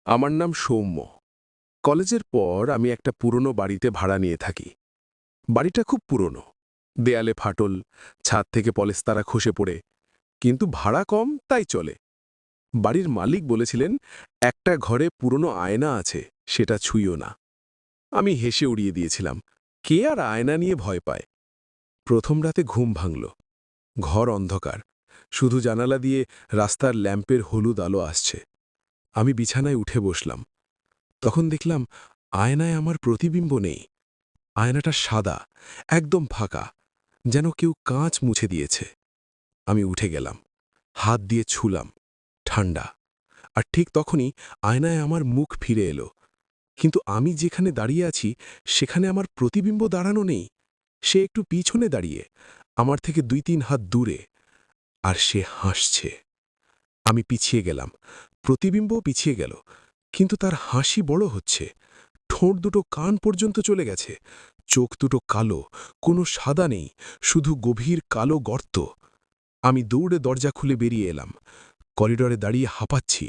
আমার নাম সৌম্য। কলেজের পর আমি একটা পুরনো বাড়িতে ভাড়া নিয়ে থাকি। বাড়িটা খুব পুরনো, দেয়ালে ফাটল, ছাদ থেকে পলেস্তারা খসে পড়ে, কিন্তু ভাড়া কম তাই চলে। বাড়ির মালিক বলেছিলেন একটা ঘরে পুরনো আয়না আছে, সেটা ছুঁইও না। আমি হেসে উড়িয়ে দিয়েছিলাম, কে আর আয়না নিয়ে ভয় পায়। প্রথম রাতে ঘুম ভাঙল। ঘর অন্ধকার, শুধু জানালা দিয়ে রাস্তার ল্যাম্পের হলুদ আলো আসছে। আমি বিছানায় উঠে বসলাম। তখন দেখলাম আয়নায় আমার প্রতিবিম্ব নেই। আয়নাটা সাদা, একদম ফাঁকা, যেন কেউ কাঁচ মুছে দিয়েছে। আমি উঠে গেলাম, হাত দিয়ে ছুলাম, ঠান্ডা। আর ঠিক তখনই আয়নায় আমার মুখ ফিরে এলো। কিন্তু আমি যেখানে দাঁড়িয়ে আছি সেখানে আমার প্রতিবিম্ব দাঁড়ানো নেই। সে একটু পিছনে দাঁড়িয়ে, আমার থেকে ২-৩ হাত দূরে। আর সে হাসছে। আমি পিছিয়ে গেলাম, প্রতিবিম্বও পিছিয়ে গেল, কিন্তু তার হাসি বড় হচ্ছে। ঠোঁট দুটো কান পর্যন্ত চলে গেছে, চোখ দুটো কালো, কোনো সাদা নেই, শুধু গভীর কালো গর্ত। আমি দৌড়ে দরজা খুলে বেরিয়ে এলাম, করিডরে দাঁড়িয়ে হাঁপাচ্ছি।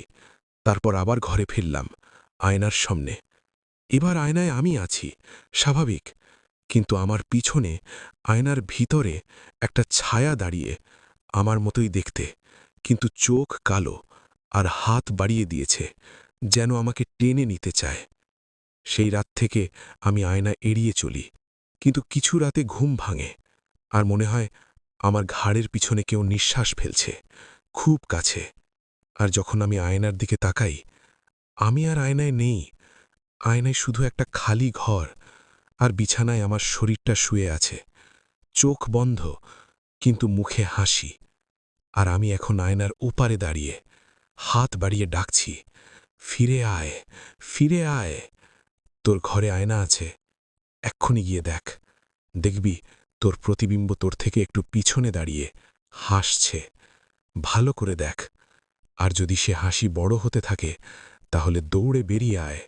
তারপর আবার ঘরে ফিরলাম, আয়নার সামনে। এবার আয়নায় আমি আছি, স্বাভাবিক, কিন্তু আমার পিছনে, আয়নার ভিতরে একটা ছায়া দাঁড়িয়ে, আমার মতোই দেখতে, কিন্তু চোখ কালো আর হাত বাড়িয়ে দিয়েছে, যেন আমাকে টেনে নিতে চায়। সেই রাত থেকে আমি আয়না এড়িয়ে চলি, কিন্তু কিছু রাতে ঘুম ভাঙে আর মনে হয় আমার ঘাড়ের পিছনে কেউ নিঃশ্বাস ফেলছে, খুব কাছে। আর যখন আমি আয়নার দিকে তাকাই, আমি আর আয়নায় নেই। আয়নায় শুধু একটা খালি ঘর, আর বিছানায় আমার শরীরটা শুয়ে আছে, চোখ বন্ধ, কিন্তু মুখে হাসি। আর আমি এখন আয়নার ওপারে দাঁড়িয়ে, হাত বাড়িয়ে ডাকছি, ফিরে আয়, ফিরে আয়। তোর ঘরে আয়না আছে, এক্ষুনি গিয়ে দেখ। দেখবি তোর প্রতিবিম্ব তোর থেকে একটু পিছনে দাঁড়িয়ে হাসছে। ভালো করে দেখ। আর যদি সে হাসি বড় হতে থাকে, তাহলে দৌড়ে বেরিয়ে আয়,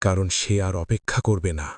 কারণ সে আর অপেক্ষা করবে না।